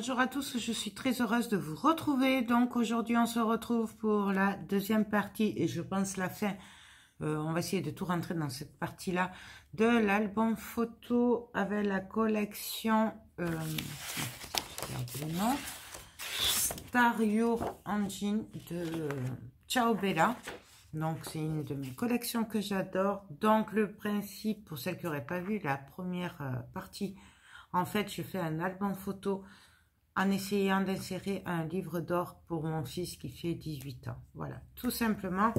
Bonjour à tous, je suis très heureuse de vous retrouver. Donc aujourd'hui on se retrouve pour la deuxième partie et je pense la fin. On va essayer de tout rentrer dans cette partie-là de l'album photo avec la collection Star Your Engine de Ciao Bella. Donc c'est une de mes collections que j'adore. Donc le principe, pour celles qui n'auraient pas vu la première partie, en fait je fais un album photo en essayant d'insérer un livre d'or pour mon fils qui fait 18 ans. Voilà, tout simplement,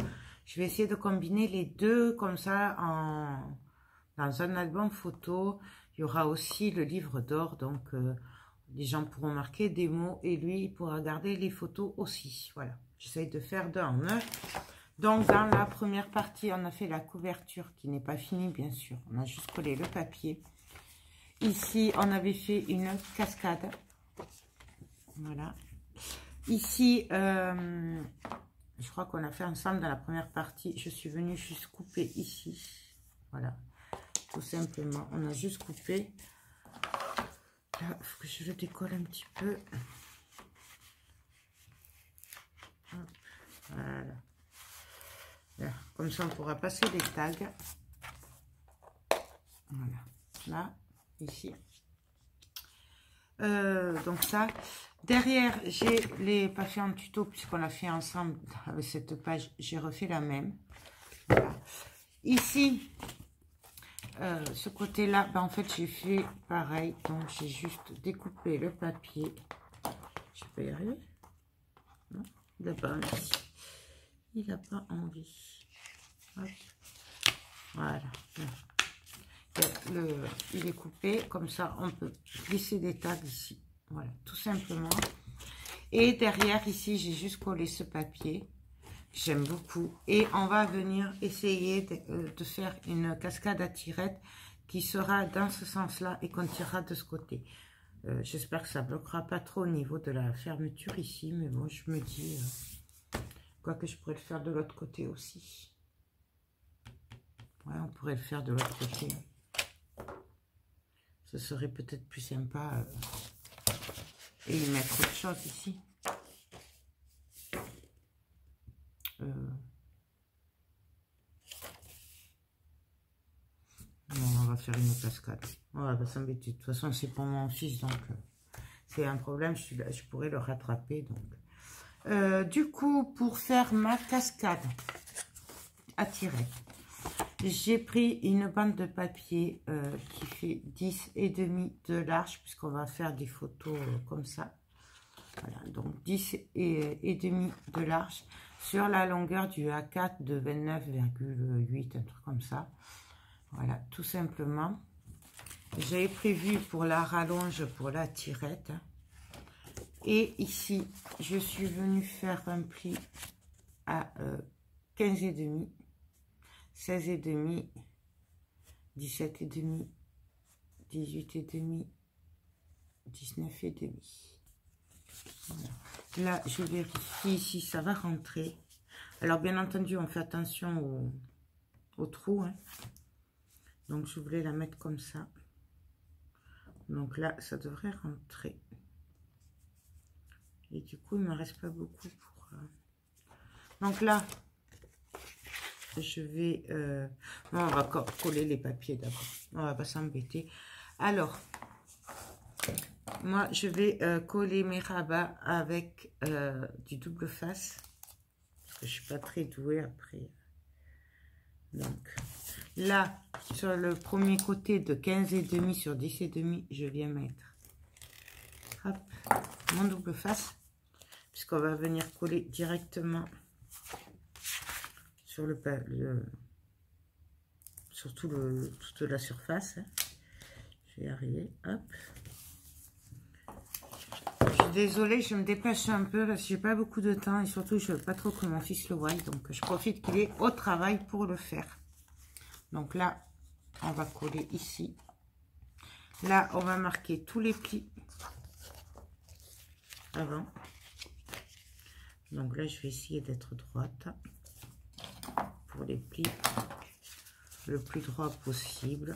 je vais essayer de combiner les deux comme ça dans un album photo. Il y aura aussi le livre d'or, donc les gens pourront marquer des mots et lui, il pourra garder les photos aussi. Voilà, j'essaye de faire deux en un. Donc, dans la première partie, on a fait la couverture qui n'est pas finie, bien sûr. On a juste collé le papier. Ici, on avait fait une cascade. Voilà. Ici, je crois qu'on a fait ensemble dans la première partie. Je suis venue juste couper ici. Voilà. Tout simplement. On a juste coupé. Là, il faut que je le décolle un petit peu. Hop. Voilà. Là, comme ça, on pourra passer les tags. Voilà. Là, ici. Donc ça. Derrière, j'ai les papiers en tuto, puisqu'on l'a fait ensemble avec cette page. J'ai refait la même. Voilà. Ici, ce côté-là, ben, en fait, j'ai fait pareil. Donc, j'ai juste découpé le papier. Je peux y arriver? Non, il n'a pas envie. Il n'a pas envie. Hop. Voilà. Il est coupé. Comme ça, on peut glisser des tags ici. Voilà, tout simplement. Et derrière, ici, j'ai juste collé ce papier. J'aime beaucoup. Et on va venir essayer de faire une cascade à tirettes qui sera dans ce sens-là et qu'on tirera de ce côté. J'espère que ça ne bloquera pas trop au niveau de la fermeture ici. Mais bon, je me dis, quoi que je pourrais le faire de l'autre côté aussi. Ouais, on pourrait le faire de l'autre côté. Ce serait peut-être plus sympa. Et y mettre autre chose ici. Non, on va faire une cascade. On va pas s'embêter. De toute façon, c'est pour mon fils, donc c'est un problème. Je pourrais le rattraper. Donc, du coup, pour faire ma cascade à tirer, j'ai pris une bande de papier qui fait 10,5 de large, puisqu'on va faire des photos comme ça. Voilà, donc 10,5 de large sur la longueur du A4 de 29,8, un truc comme ça. Voilà, tout simplement. J'avais prévu pour la rallonge, pour la tirette. Et ici, je suis venue faire un pli à 15,5, 16,5, 17,5, 18,5, 19,5. Voilà. Là, je vérifie si ça va rentrer. Alors, bien entendu, on fait attention au trou. Hein. Donc, je voulais la mettre comme ça. Donc là, ça devrait rentrer. Et du coup, il ne me reste pas beaucoup pour... Donc là, je vais... Non, on va coller les papiers d'abord. On va pas s'embêter. Alors... Moi, je vais coller mes rabats avec du double face. Parce que je ne suis pas très douée après. Donc, là, sur le premier côté de 15,5 sur 10,5, je viens mettre hop, mon double face. Puisqu'on va venir coller directement sur sur toute la surface. Hein. Je vais y arriver. Hop. Désolée, je me dépêche un peu parce que j'ai pas beaucoup de temps et surtout je veux pas trop que mon fils le voie, donc je profite qu'il est au travail pour le faire. Donc là, on va coller ici. Là, on va marquer tous les plis avant. Donc là, je vais essayer d'être droite pour les plis le plus droit possible.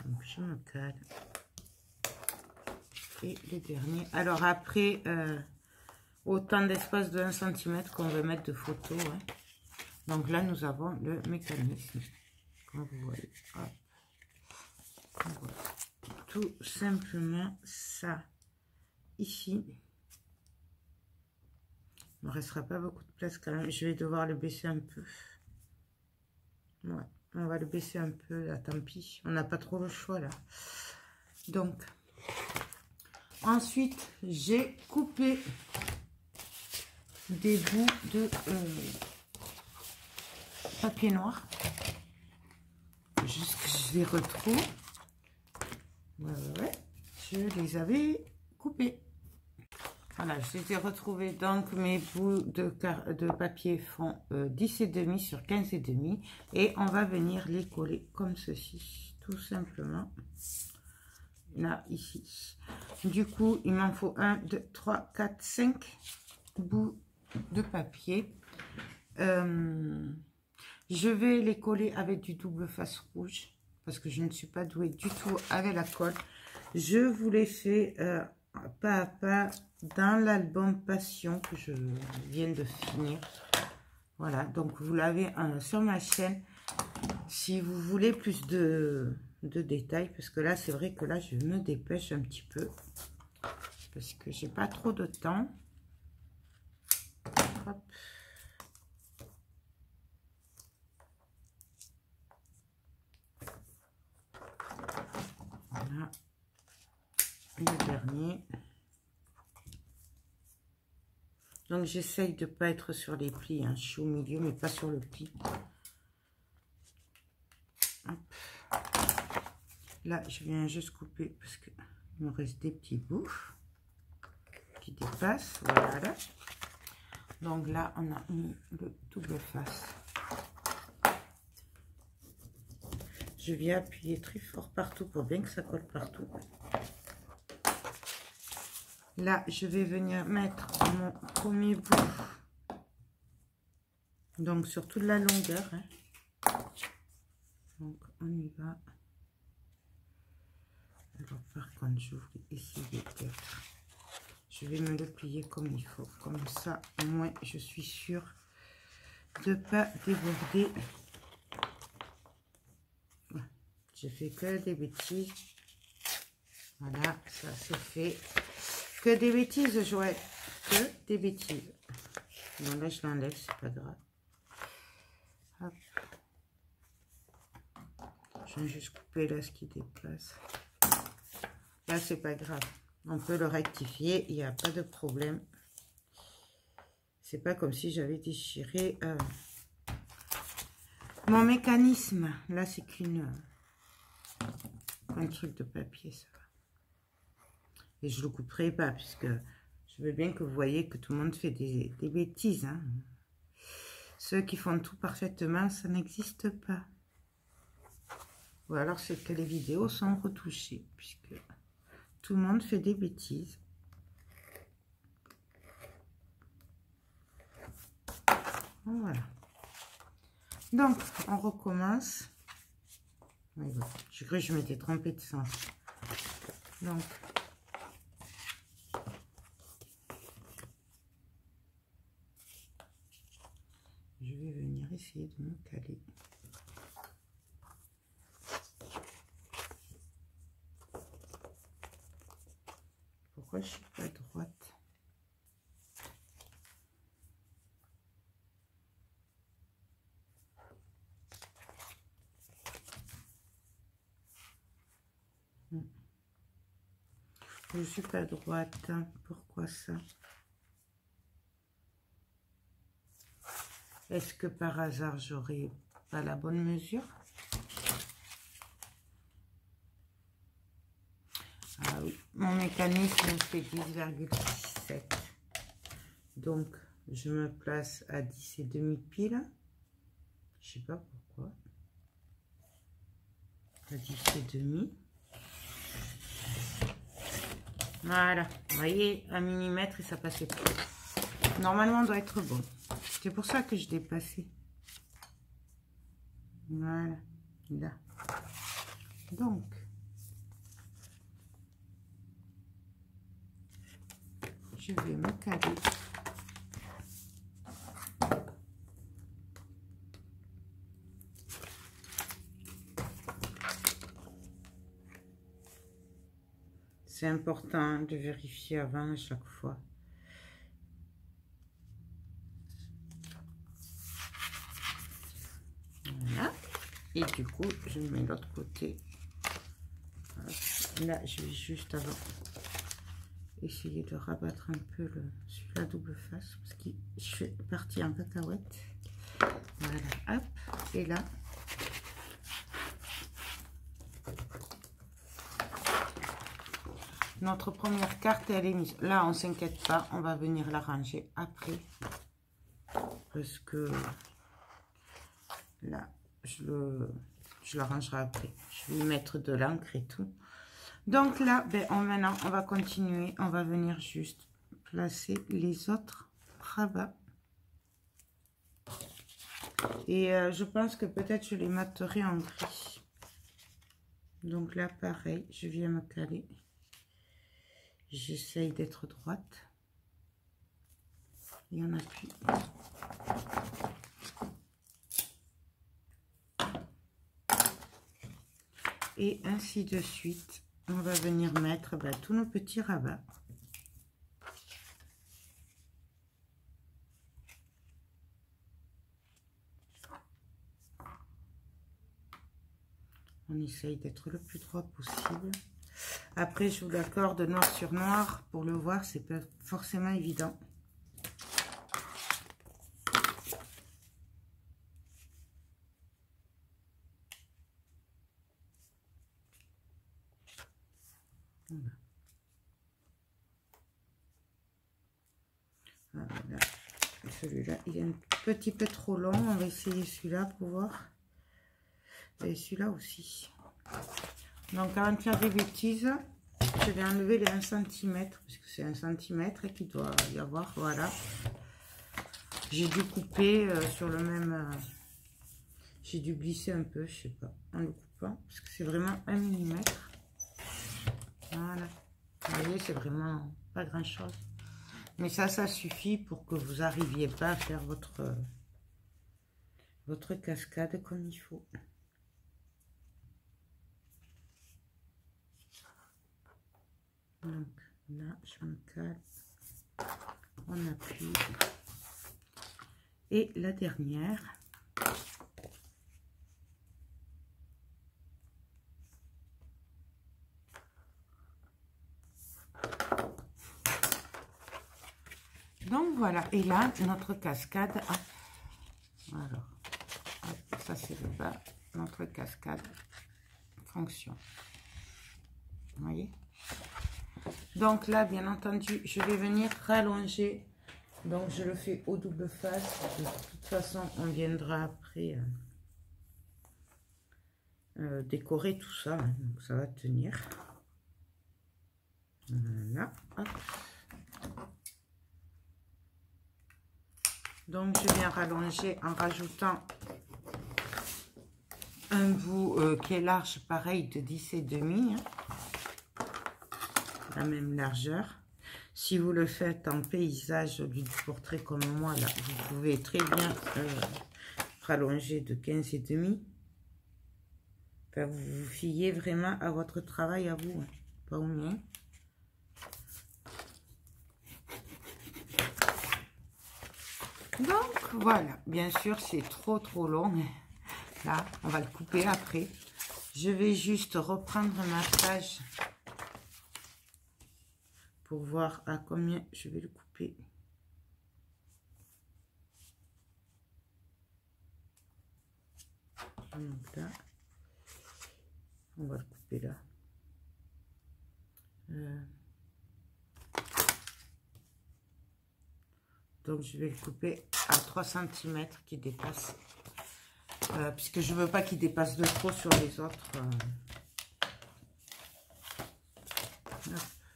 Donc, je me cale. Et le dernier. Alors après, autant d'espace de 1 cm qu'on veut mettre de photo. Hein. Donc là, nous avons le mécanisme. Comme vous voyez. Hop. Voilà. Tout simplement ça. Ici. Il ne me restera pas beaucoup de place quand même. Je vais devoir le baisser un peu. Ouais, on va le baisser un peu là, tant pis. On n'a pas trop le choix là. Donc, ensuite, j'ai coupé des bouts de papier noir. Juste que je les retrouve. Ouais. Je les avais coupés. Voilà, je les ai retrouvés. Donc, mes bouts de papier font 10,5 sur 15,5. Et on va venir les coller comme ceci, tout simplement. Là, ici. Du coup, il m'en faut 1, 2, 3, 4, 5 bouts de papier. Je vais les coller avec du double face rouge. Parce que je ne suis pas douée du tout avec la colle. Je vous les fais pas à pas dans l'album Passion que je viens de finir. Voilà, donc vous l'avez sur ma chaîne. Si vous voulez plus de détails, parce que là, c'est vrai que là, je me dépêche un petit peu. Parce que j'ai pas trop de temps. Hop. Voilà. Le dernier. Donc, j'essaye de ne pas être sur les plis. Hein. Je suis au milieu, mais pas sur le pli. Hop. Là, je viens juste couper parce qu'il me reste des petits bouts qui dépassent. Voilà. Donc là, on a mis le double face. Je viens appuyer très fort partout pour bien que ça colle partout. Là, je vais venir mettre mon premier bout. Donc, sur toute la longueur. Hein. Donc, on y va. Alors, par contre, je vais essayer d'être. Je vais me le plier comme il faut. Comme ça, au moins, je suis sûre de ne pas déborder. J'ai fait que des bêtises. Voilà, ça c'est fait. Que des bêtises, Joël. Que des bêtises. Bon, là, je l'enlève, c'est pas grave. Hop. Je vais juste couper là ce qui dépasse. Là, c'est pas grave. On peut le rectifier, il n'y a pas de problème. C'est pas comme si j'avais déchiré mon mécanisme. Là, c'est un truc de papier, ça va. Et je le couperai pas, puisque je veux bien que vous voyez que tout le monde fait des bêtises. Hein. Ceux qui font tout parfaitement, ça n'existe pas. Ou alors, c'est que les vidéos sont retouchées, puisque tout le monde fait des bêtises. Voilà. Donc, on recommence. Je crois que je m'étais trompée de sens. Donc, je vais venir essayer de me caler. Pourquoi je ne suis pas droite? Je ne suis pas droite. Pourquoi ça? Est-ce que par hasard, j'aurais pas la bonne mesure? Ah oui, mon mécanisme fait 10,7. Donc, je me place à 10,5 pile. Je sais pas pourquoi. À 10,5. Voilà, vous voyez, à millimètre et ça passait pas. Normalement, on doit être bon. C'est pour ça que je l'ai passé. Voilà, là. Donc, je vais me caler. C'est important de vérifier avant à chaque fois. Voilà. Et du coup, je mets l'autre côté. Là, je vais juste avant essayer de rabattre un peu sur la double face parce que je fais partie en cacahuète. Voilà, hop. Et là, notre première carte, elle est mise. Là, on s'inquiète pas, on va venir la ranger après. Parce que là, je la rangerai après. Je vais mettre de l'encre et tout. Donc là, ben, maintenant, on va continuer. On va venir juste placer les autres rabats. Et je pense que peut-être je les materai en gris. Donc là, pareil, je viens me caler. J'essaye d'être droite. Il y en a plus. Et ainsi de suite, on va venir mettre tous nos petits rabats. On essaye d'être le plus droit possible. Après, je vous l'accorde, noir sur noir, pour le voir, c'est pas forcément évident. Voilà. Celui-là, il est un petit peu trop long. On va essayer celui-là pour voir. Et celui-là aussi. Donc, avant de faire des bêtises, je vais enlever les 1 cm, parce que c'est 1 cm qu'il doit y avoir. Voilà. J'ai dû couper sur le même... j'ai dû glisser un peu, je sais pas, en le coupant, parce que c'est vraiment 1 mm. Voilà. Vous voyez, c'est vraiment pas grand-chose. Mais ça suffit pour que vous n'arriviez pas à faire votre cascade comme il faut. Donc là, je me cale, on appuie. Et la dernière. Donc voilà, et là, notre cascade, hop, alors, hop, ça c'est le bas, notre cascade fonctionne. Vous voyez? Donc là, bien entendu, je vais venir rallonger. Donc je le fais au double face. De toute façon, on viendra après décorer tout ça. Hein, donc ça va tenir. Voilà. Hop. Donc je viens rallonger en rajoutant un bout qui est large, pareil, de 10,5. Hein, la même largeur. Si vous le faites en paysage au lieu du portrait comme moi, là, vous pouvez très bien rallonger de 15,5. Enfin, vous vous fiez vraiment à votre travail à vous, hein, pas au mien. Donc voilà, bien sûr c'est trop long, mais là on va le couper après. Je vais juste reprendre ma page pour voir à combien je vais le couper. Donc là, on va le couper là. Donc je vais le couper à 3 cm qui dépasse. Puisque je veux pas qu'il dépasse de trop sur les autres.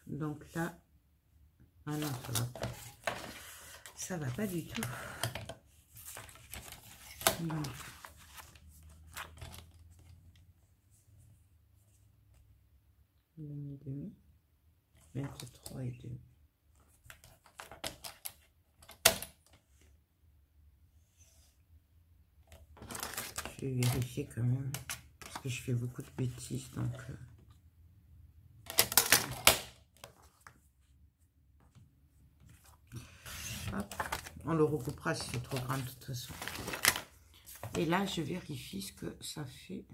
Donc là, ah non, ça va pas. Ça va pas du tout. Non. Demi, 23,5. vais vérifier quand même. Parce que je fais beaucoup de bêtises. Donc, hop. On le recoupera si c'est trop grand de toute façon. Et là, je vérifie ce que ça fait.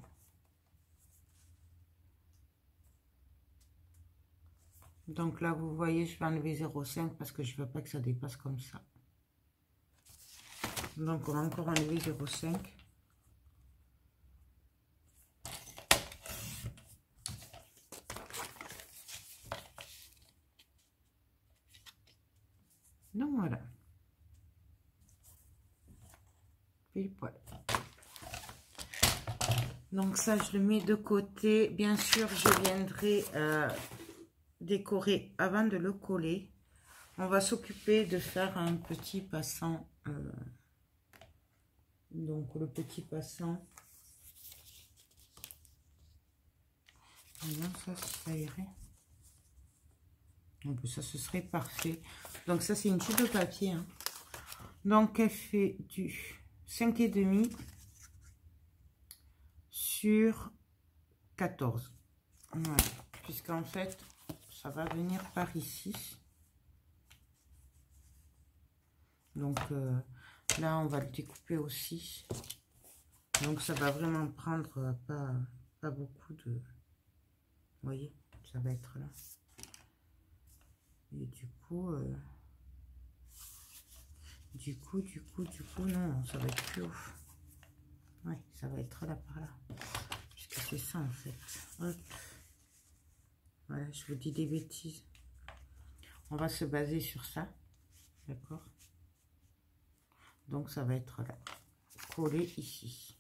Donc là, vous voyez, je vais enlever 0,5 parce que je ne veux pas que ça dépasse comme ça. Donc, on va encore enlever 0,5. Donc, voilà. Pile poil. Donc, ça, je le mets de côté. Bien sûr, je viendrai décorer avant de le coller. On va s'occuper de faire un petit passant. Donc, le petit passant. Donc, ça irait. Donc, ça, ce serait parfait. Donc, ça, c'est une chute de papier. Hein. Donc, elle fait du 5,5 sur 14. Voilà. Puisqu'en fait, ça va venir par ici. Donc, là, on va le découper aussi. Donc, ça va vraiment prendre pas beaucoup de... Vous voyez, ça va être là. Et du coup, non, ça va être plus haut. Oui, ça va être là par là. Puisque c'est ça en fait. Hop. Voilà, je vous dis des bêtises. On va se baser sur ça. D'accord? Donc ça va être là. Collé ici.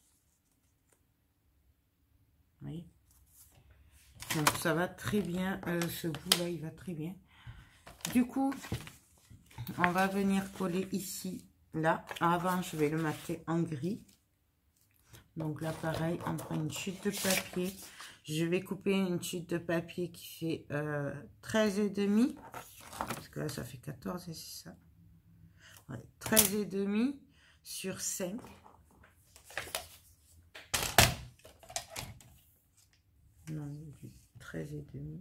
Vous voyez? Donc ça va très bien. Ce bout là, il va très bien. Du coup, on va venir coller ici, là. Avant, je vais le mater en gris. Donc là, pareil, on prend une chute de papier. Je vais couper une chute de papier qui fait 13,5. Parce que là, ça fait 14 et c'est ça. Ouais, 13,5 sur 5. Non, du 13,5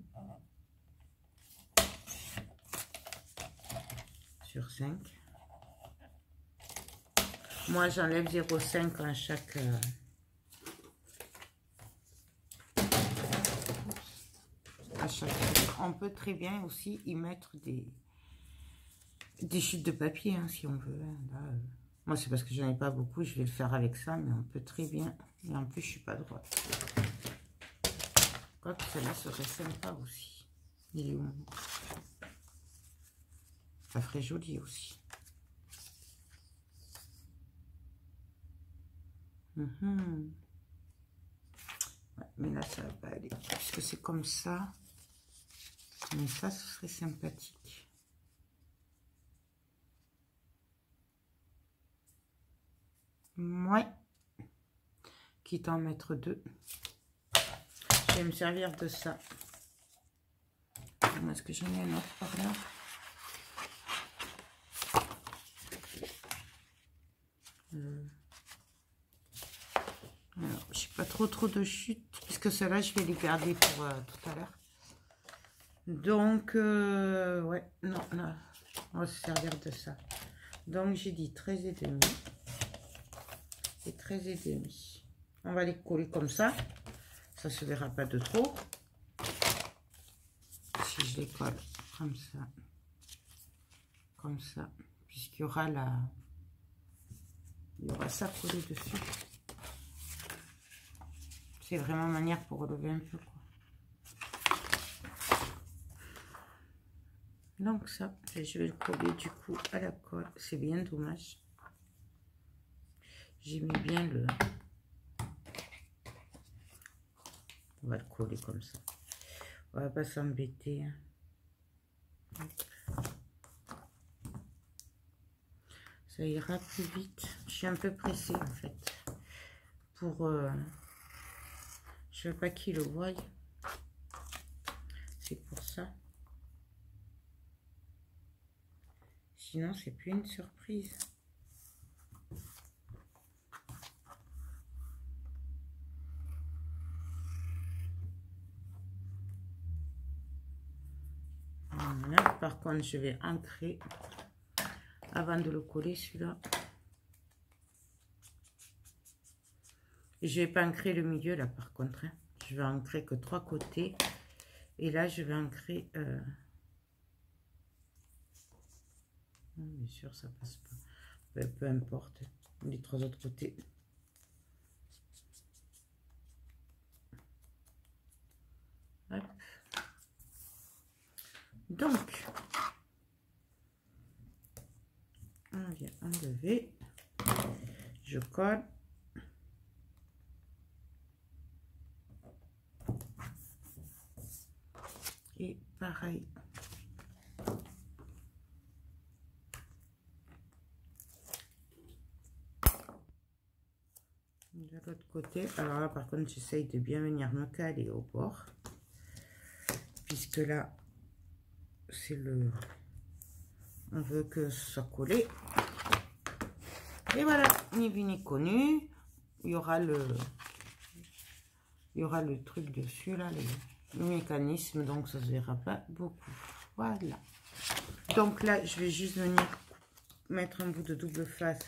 sur 5. Moi, j'enlève 0,5 à chaque... On peut très bien aussi y mettre des chutes de papier, hein, si on veut. Là, moi, c'est parce que j'en ai pas beaucoup, je vais le faire avec ça, mais on peut très bien. Et en plus, je suis pas droite. Quoique celle-là serait sympa aussi. Il est où? Ça ferait joli aussi. Ouais, mais là, ça va pas aller. Puisque c'est comme ça. Mais ça, ce serait sympathique. Ouais. Quitte à en mettre 2. Je vais me servir de ça. Est-ce que j'en ai un autre par là? Alors, je n'ai pas trop de chutes, puisque ceux-là, je vais les garder pour tout à l'heure. Donc, ouais, non, là, on va se servir de ça. Donc, j'ai dit 13,5 et 13,5. On va les coller comme ça. Ça ne se verra pas de trop. Si je les colle comme ça, puisqu'il y aura il y aura ça collé dessus. C'est vraiment manière pour relever un peu, quoi. Donc ça, je vais le coller du coup à la colle. C'est bien dommage. J'ai mis bien le... On va le coller comme ça. On va pas s'embêter. Hein. Ça ira plus vite. Je suis un peu pressée en fait. Pour... je veux pas qu'il le voie. C'est pour ça. Sinon, c'est plus une surprise. Voilà. Par contre, je vais ancrer avant de le coller celui-là. Je vais pas ancrer le milieu là par contre. Hein. Je vais ancrer que 3 côtés. Et là, je vais ancrer... Bien sûr, ça passe pas. Peu importe. Les 3 autres côtés. Hop. Donc, on vient enlever. Je colle. Et pareil. De l'autre côté. Alors là, par contre, j'essaye de bien venir me caler au bord. Puisque là, c'est le... On veut que ce soit collé. Et voilà, ni vu ni connu. Il y aura le truc dessus, là, le mécanisme. Donc, ça se verra pas beaucoup. Voilà. Donc là, je vais juste venir mettre un bout de double face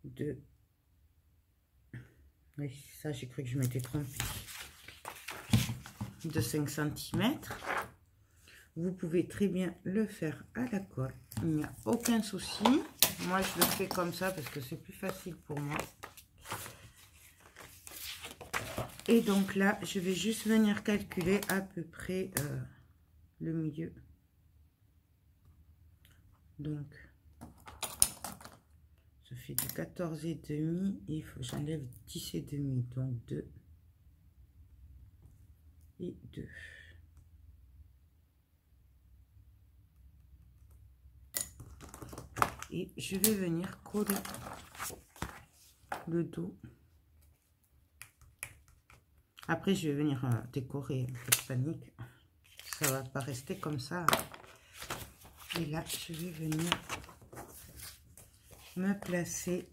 de... Oui, ça, j'ai cru que je m'étais trompée. De 5 cm. Vous pouvez très bien le faire à la colle. Il n'y a aucun souci. Moi, je le fais comme ça parce que c'est plus facile pour moi. Et donc là, je vais juste venir calculer à peu près le milieu. Donc, ça fait du 14,5. Et il faut que j'enlève 10,5. Donc 2 et 2. Et je vais venir coller le dos. Après, je vais venir décorer, pas de panique. Ça va pas rester comme ça. Et là, je vais venir me placer,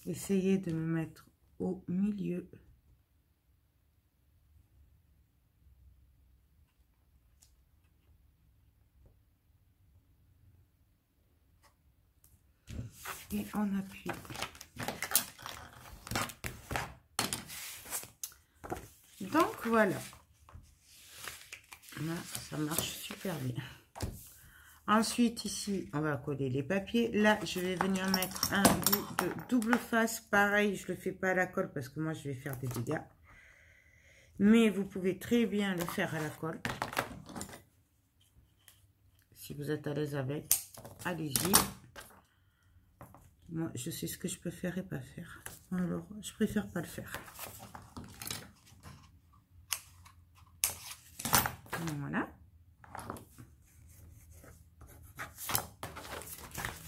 essayer de me mettre au milieu. Et on appuie. Donc voilà. Là, ça marche super bien. Ensuite, ici, on va coller les papiers. Là, je vais venir mettre un bout de double face. Pareil, je ne le fais pas à la colle parce que moi, je vais faire des dégâts. Mais vous pouvez très bien le faire à la colle. Si vous êtes à l'aise avec, allez-y. Moi, je sais ce que je peux faire et pas faire. Alors, je préfère pas le faire. Voilà.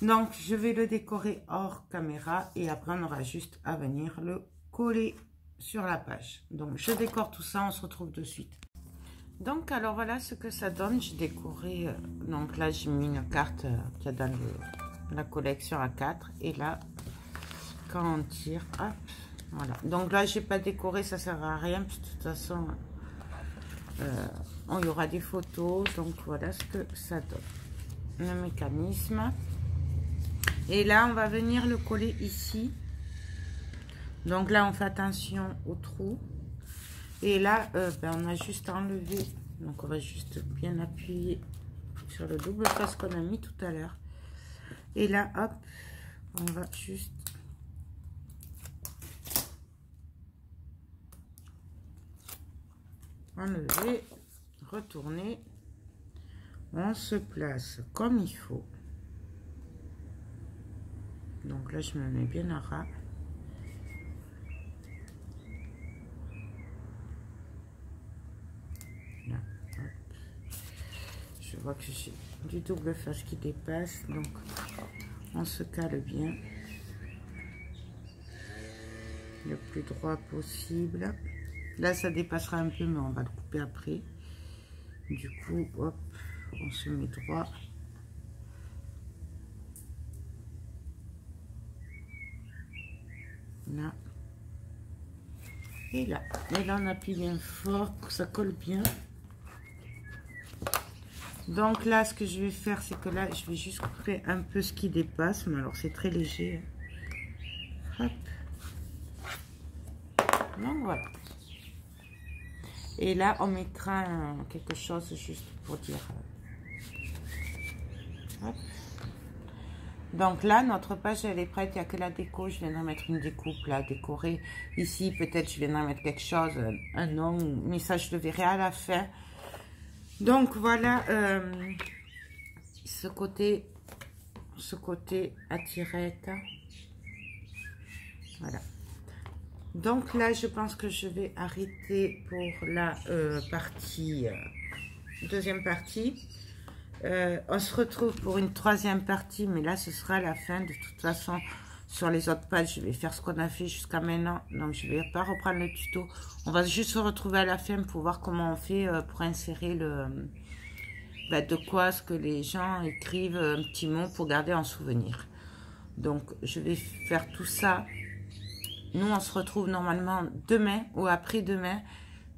Donc, je vais le décorer hors caméra et après, on aura juste à venir le coller sur la page. Donc, je décore tout ça, on se retrouve de suite. Donc, alors voilà ce que ça donne. J'ai décoré, donc là, j'ai mis une carte qu'il y a dans la collection A4. Et là, quand on tire, hop, voilà. Donc là, j'ai pas décoré, ça sert à rien. Puis, de toute façon, il y aura des photos. Donc, voilà ce que ça donne. Le mécanisme. Et là, on va venir le coller ici. Donc là, on fait attention au trou. Et là, on a juste enlevé. Donc, on va juste bien appuyer sur le double face qu'on a mis tout à l'heure. Et là, hop, on va juste enlever, retourner. On se place comme il faut. Donc là, je me mets bien à ras. Là, je vois que j'ai du double face qui dépasse. Donc, on se cale bien. Le plus droit possible. Là, ça dépassera un peu, mais on va le couper après. Du coup, hop, on se met droit. Là. Et là. Et là, on appuie bien fort pour que ça colle bien. Donc là, ce que je vais faire, c'est que là, je vais juste couper un peu ce qui dépasse. Mais alors, c'est très léger. Hop. Donc voilà. Et là, on mettra quelque chose juste pour dire. Hop. Donc là, notre page, elle est prête. Il n'y a que la déco. Je viendrai mettre une découpe là, décorée. Ici, peut-être, je viendrai mettre quelque chose, un nom, mais ça, je le verrai à la fin. Donc voilà, ce côté à tirette. Voilà. Donc là, je pense que je vais arrêter pour la deuxième partie. On se retrouve pour une troisième partie, mais là, ce sera la fin. De toute façon, sur les autres pages, je vais faire ce qu'on a fait jusqu'à maintenant. Donc, je ne vais pas reprendre le tuto. On va juste se retrouver à la fin pour voir comment on fait pour insérer de quoi ce que les gens écrivent un petit mot pour garder en souvenir. Donc, je vais faire tout ça. Nous, on se retrouve normalement demain ou après-demain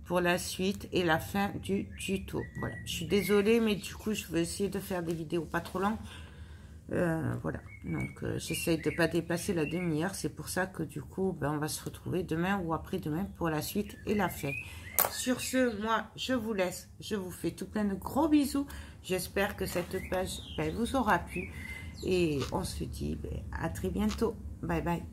pour la suite et la fin du tuto. Voilà, je suis désolée, mais du coup, je vais essayer de faire des vidéos pas trop longues. Voilà, donc j'essaye de ne pas dépasser la demi-heure. C'est pour ça que du coup, on va se retrouver demain ou après-demain pour la suite et la fin. Sur ce, moi, je vous laisse. Je vous fais tout plein de gros bisous. J'espère que cette page vous aura plu. Et on se dit à très bientôt. Bye bye.